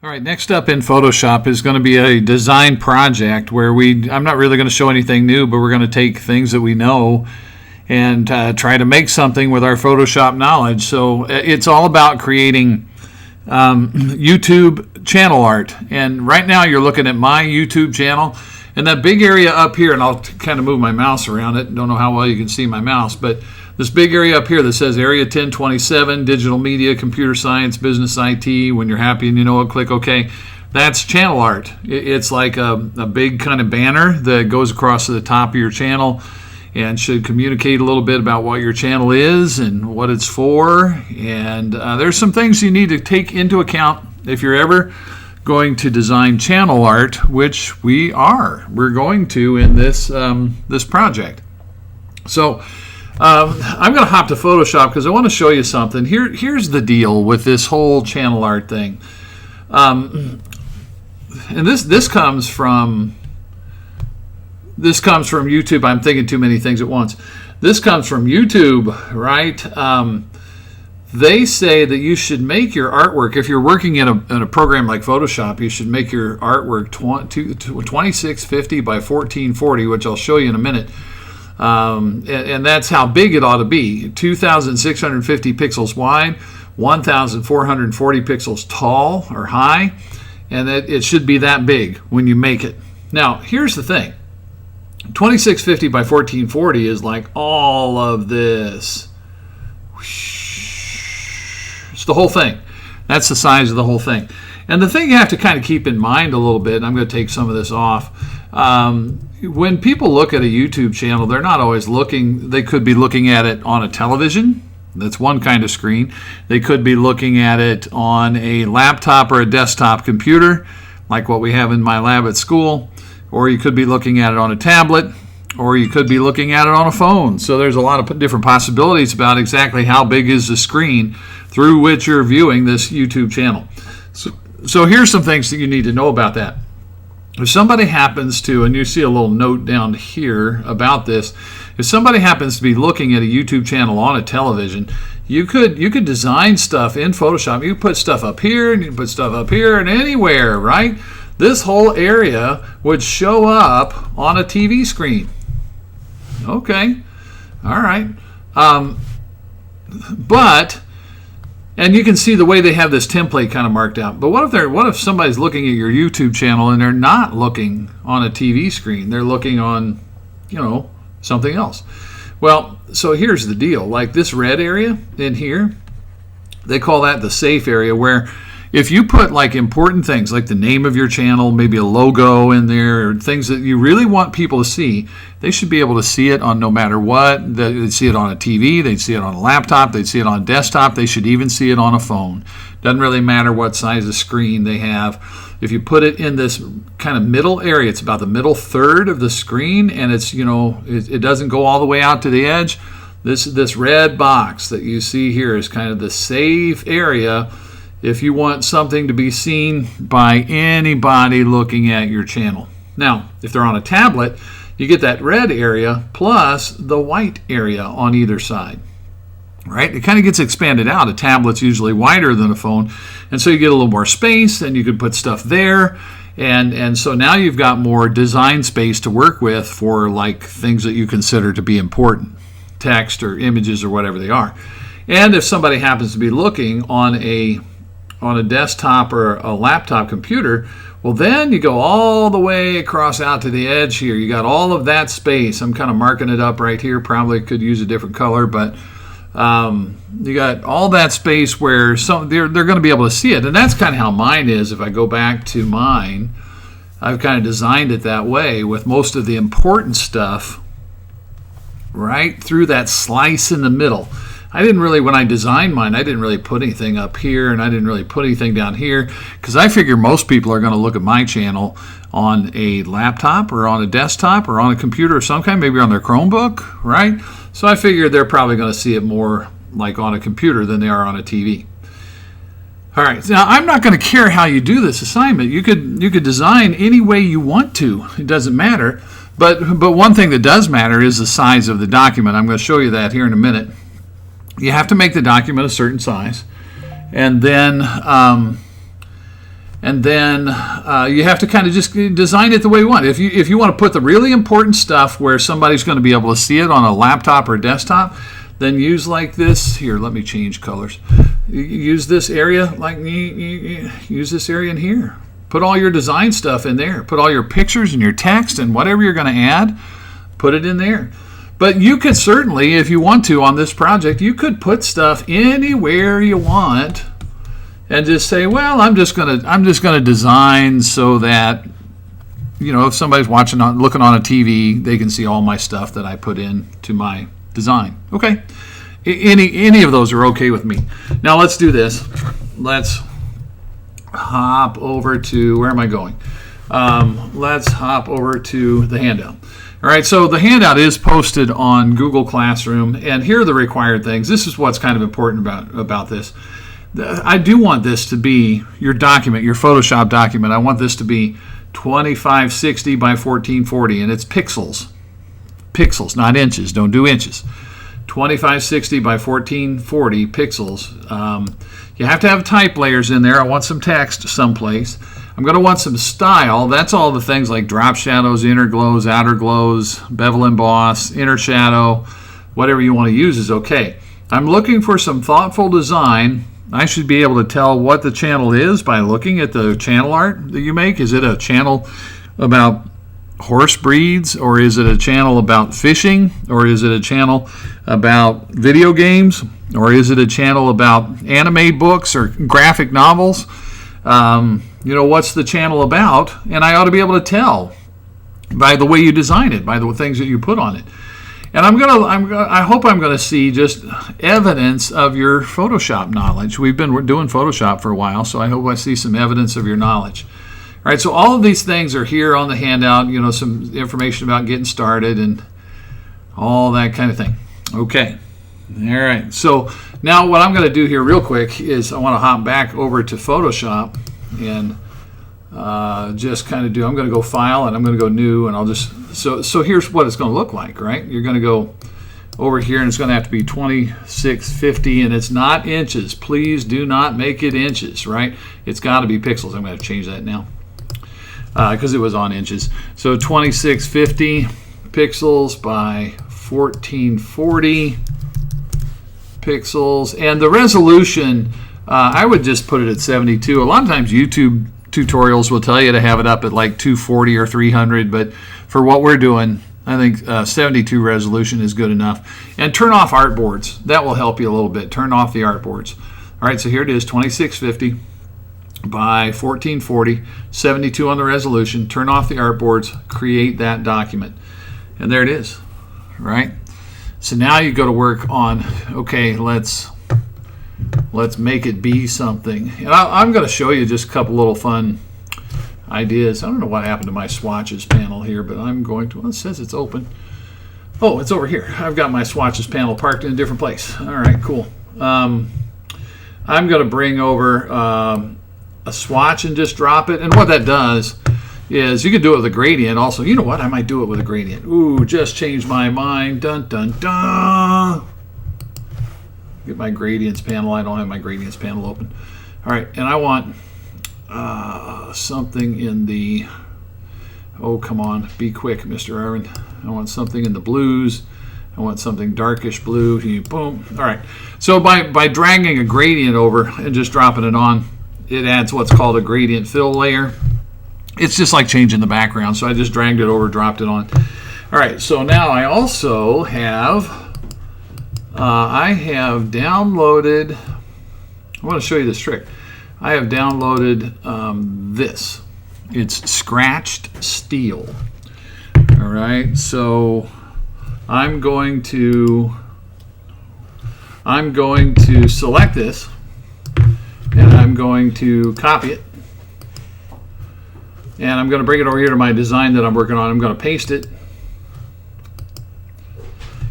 All right, next up in Photoshop is going to be a design project where I'm not really going to show anything new, but we're going to take things that we know and try to make something with our Photoshop knowledge. So it's all about creating YouTube channel art. And right now you're looking at my YouTube channel, and that big area up here, and I'll kind of move my mouse around it. Don't know how well you can see my mouse, but this big area up here that says Area 1027, Digital Media, Computer Science, Business IT, when you're happy and you know it, click OK. That's channel art. It's like a big kind of banner that goes across to the top of your channel and should communicate a little bit about what your channel is and what it's for. And there's some things you need to take into account if you're ever going to design channel art, which we're going to in this project. So I'm going to hop to Photoshop because I want to show you something. Here's the deal with this whole channel art thing. And this comes from YouTube. I'm thinking too many things at once. This comes from YouTube, right? They say that you should make your artwork, if you're working in a program like Photoshop, you should make your artwork 2650 by 1440, which I'll show you in a minute. And that's how big it ought to be. 2,650 pixels wide, 1,440 pixels tall or high, and it should be that big when you make it. Now, here's the thing. 2650 by 1440 is like all of this. It's the whole thing. That's the size of the whole thing. And the thing you have to kind of keep in mind a little bit, and I'm going to take some of this off, when people look at a YouTube channel, they're not always looking, they could be looking at it on a television. That's one kind of screen. They could be looking at it on a laptop or a desktop computer, like what we have in my lab at school, or you could be looking at it on a tablet, or you could be looking at it on a phone. So there's a lot of different possibilities about exactly how big is the screen through which you're viewing this YouTube channel. So here's some things that you need to know about that. If somebody happens to, and you see a little note down here about this, if somebody happens to be looking at a YouTube channel on a television, you could design stuff in Photoshop. You can put stuff up here, and you can put stuff up here, and anywhere, right? This whole area would show up on a TV screen. Okay, all right. And you can see the way they have this template kind of marked out. But what if somebody's looking at your YouTube channel and they're not looking on a TV screen? They're looking on, something else. Well, so here's the deal. Like this red area in here, they call that the safe area, where if you put like important things like the name of your channel, maybe a logo in there, or things that you really want people to see, they should be able to see it on no matter what. They'd see it on a TV, they'd see it on a laptop, they'd see it on a desktop, they should even see it on a phone. Doesn't really matter what size of screen they have. If you put it in this kind of middle area, it's about the middle third of the screen, and it's, it doesn't go all the way out to the edge. This red box that you see here is kind of the safe area if you want something to be seen by anybody looking at your channel. Now, if they're on a tablet, you get that red area plus the white area on either side. Right? It kind of gets expanded out. A tablet's usually wider than a phone, and so you get a little more space, and you can put stuff there. And so now you've got more design space to work with for like things that you consider to be important, text or images or whatever they are. And if somebody happens to be looking on a desktop or a laptop computer, well, then you go all the way across out to the edge here. You got all of that space. I'm kind of marking it up right here. Probably could use a different color, but you got all that space where they're going to be able to see it. And that's kind of how mine is. If I go back to mine, I've kind of designed it that way with most of the important stuff right through that slice in the middle. When I designed mine, I didn't really put anything up here, and I didn't really put anything down here, because I figure most people are going to look at my channel on a laptop or on a desktop or on a computer of some kind, maybe on their Chromebook, right? So I figure they're probably going to see it more like on a computer than they are on a TV. All right, now I'm not going to care how you do this assignment. You could design any way you want to. It doesn't matter. But one thing that does matter is the size of the document. I'm going to show you that here in a minute. You have to make the document a certain size, and then And then you have to kind of just design it the way you want. If you want to put the really important stuff where somebody's going to be able to see it on a laptop or desktop, then use like this. Here, let me change colors. Use this area, use this area in here. Put all your design stuff in there. Put all your pictures and your text and whatever you're going to add, put it in there. But you could certainly, if you want to on this project, you could put stuff anywhere you want and just say, well, I'm just gonna design so that, you know, if somebody's looking on a TV, they can see all my stuff that I put in to my design. Okay, any of those are okay with me. Now let's do this. Let's hop over to, where am I going? Let's hop over to the handout. All right, so the handout is posted on Google Classroom, and here are the required things. This is what's kind of important about this. I do want this to be your document, your Photoshop document. I want this to be 2560 by 1440, and it's pixels. Pixels, not inches. Don't do inches. 2560 by 1440 pixels. You have to have type layers in there. I want some text someplace. I'm going to want some style. That's all the things like drop shadows, inner glows, outer glows, bevel emboss, inner shadow, whatever you want to use is okay. I'm looking for some thoughtful design. I should be able to tell what the channel is by looking at the channel art that you make. Is it a channel about horse breeds, or is it a channel about fishing, or is it a channel about video games, or is it a channel about anime books or graphic novels? You know, what's the channel about? And I ought to be able to tell by the way you design it, by the things that you put on it. And I hope I'm gonna see just evidence of your Photoshop knowledge. We've been doing Photoshop for a while, so I hope I see some evidence of your knowledge. All right, so all of these things are here on the handout, you know, some information about getting started and all that kind of thing. Okay, all right, so now what I'm gonna do here real quick is I wanna hop back over to Photoshop and just kind of I'm going to go File, and I'm going to go New, and I'll just, so here's what it's going to look like, right? You're going to go over here, and it's going to have to be 2650, and it's not inches. Please do not make it inches, right? It's got to be pixels. I'm going to change that now because it was on inches. So 2650 pixels by 1440 pixels, and the resolution, I would just put it at 72. A lot of times YouTube tutorials will tell you to have it up at like 240 or 300, but for what we're doing, I think 72 resolution is good enough. And turn off artboards. That will help you a little bit. Turn off the artboards. All right, so here it is, 2650 by 1440, 72 on the resolution. Turn off the artboards, create that document. And there it is, right? So now you go to work on, okay, let's make it be something. And I'm going to show you just a couple little fun ideas. I don't know what happened to my swatches panel here, but I'm going to, well, it says it's open. Oh, it's over here. I've got my swatches panel parked in a different place. All right, cool. I'm going to bring over a swatch and just drop it. And what that does is you can do it with a gradient also. You know what? I might do it with a gradient. Ooh, just changed my mind. Dun, dun, dun. Get my gradients panel. I don't have my gradients panel open. All right, and I want something in the, oh, come on, be quick, Mr. Irwin. I want something in the blues. I want something darkish blue. Boom. All right, so by dragging a gradient over and just dropping it on, it adds what's called a gradient fill layer. It's just like changing the background, so I just dragged it over, dropped it on. All right, so now I also have I have downloaded, I want to show you this trick. I have downloaded this. It's scratched steel. All right, so I'm going to select this, and I'm going to copy it, and I'm going to bring it over here to my design that I'm working on. I'm going to paste it,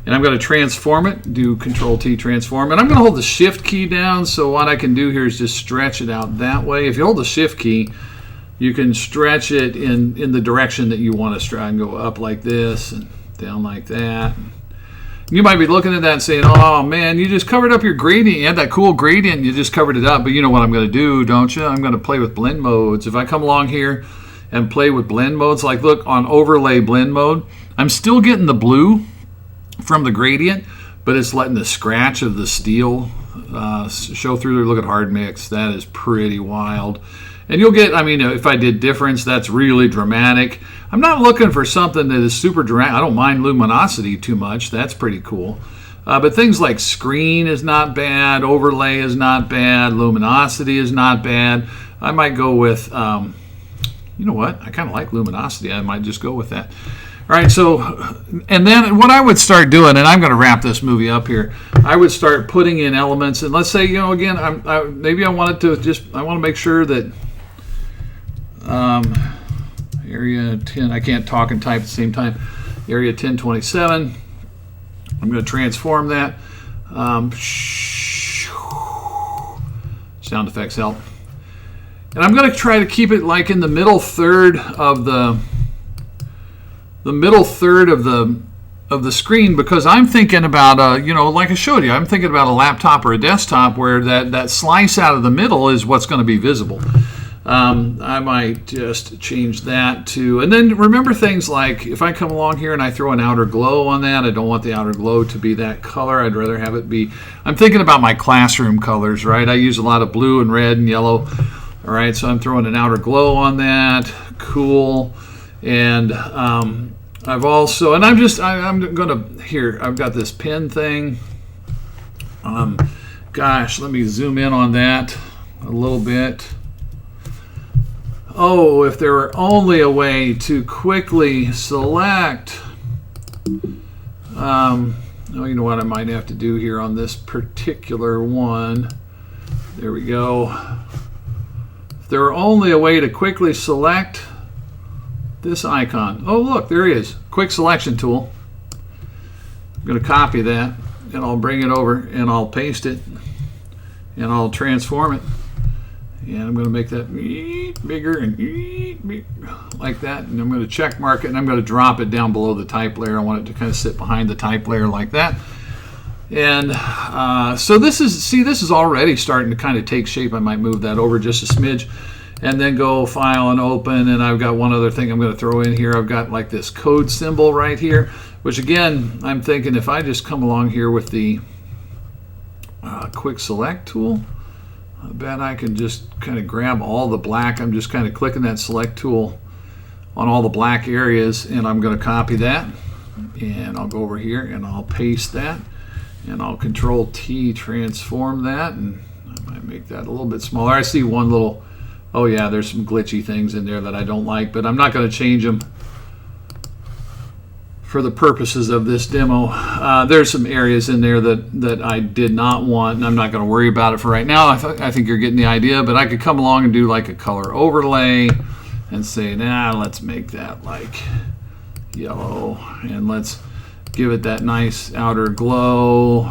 and I'm going to transform it, do Control-T transform, and I'm going to hold the Shift key down, so what I can do here is just stretch it out that way. If you hold the Shift key, you can stretch it in the direction that you want to stretch, and go up like this and down like that. You might be looking at that and saying, oh man, you just covered up your gradient. You had that cool gradient, you just covered it up. But you know what I'm going to do, don't you? I'm going to play with blend modes. If I come along here and play with blend modes, like look on overlay blend mode, I'm still getting the blue from the gradient, but it's letting the scratch of the steel show through there. Look at hard mix. That is pretty wild. And you'll get, I mean, if I did difference, that's really dramatic. I'm not looking for something that is super dramatic. I don't mind luminosity too much. That's pretty cool. But things like screen is not bad. Overlay is not bad. Luminosity is not bad. I might go with, you know what? I kind of like luminosity. I might just go with that. All right, so, and then what I would start doing, and I'm going to wrap this movie up here, I would start putting in elements, and let's say, you know, again, maybe I wanted to just, I want to make sure that area 10, I can't talk and type at the same time, area 1027, I'm going to transform that. Sound effects help. And I'm going to try to keep it like in the middle third of the screen, because I'm thinking about you know, like I showed you, I'm thinking about a laptop or a desktop where that slice out of the middle is what's going to be visible. I might just change that to, and then remember things like if I come along here and I throw an outer glow on that, I don't want the outer glow to be that color. I'd rather have it be, I'm thinking about my classroom colors, right? I use a lot of blue and red and yellow. All right, so I'm throwing an outer glow on that. Cool. And I've also, and I'm gonna, here, I've got this pen thing. Gosh, let me zoom in on that a little bit. Oh, if there were only a way to quickly select, oh, you know what I might have to do here on this particular one. There we go. If there were only a way to quickly select this icon. Oh, look, there he is. Quick selection tool. I'm going to copy that, and I'll bring it over, and I'll paste it, and I'll transform it. And I'm going to make that bigger and like that. And I'm going to check mark it, and I'm going to drop it down below the type layer. I want it to kind of sit behind the type layer like that. And so this is already starting to kind of take shape. I might move that over just a smidge. And then go File and Open, and I've got one other thing I'm going to throw in here. I've got like this code symbol right here, which again, I'm thinking if I just come along here with the Quick Select tool, I bet I can just kind of grab all the black. I'm just kind of clicking that Select tool on all the black areas, and I'm going to copy that, and I'll go over here and I'll paste that, and I'll Control T, transform that, and I might make that a little bit smaller. I see one little, oh yeah, there's some glitchy things in there that I don't like, but I'm not going to change them for the purposes of this demo. There's some areas in there that I did not want, and I'm not going to worry about it for right now. I think you're getting the idea, but I could come along and do like a color overlay and say, nah, let's make that like yellow, and let's give it that nice outer glow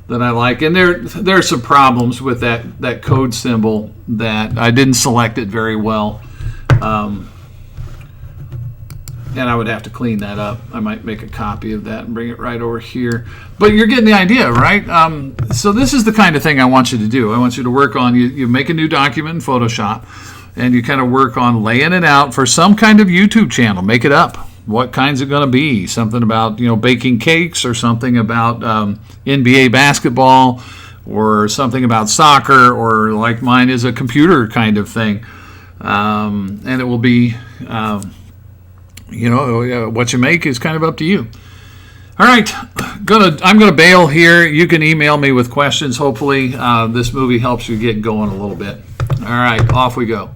that I like. And there are some problems with that code symbol that I didn't select it very well, and I would have to clean that up. I might make a copy of that and bring it right over here. But you're getting the idea, right? So this is the kind of thing I want you to do. I want you to work on, you make a new document in Photoshop, and you kind of work on laying it out for some kind of YouTube channel. Make it up. What kind's it going to be? Something about, you know, baking cakes, or something about NBA basketball, or something about soccer, or like mine is a computer kind of thing. And it will be, you know, what you make is kind of up to you. All right, I'm gonna bail here. You can email me with questions. Hopefully this movie helps you get going a little bit. All right, off we go.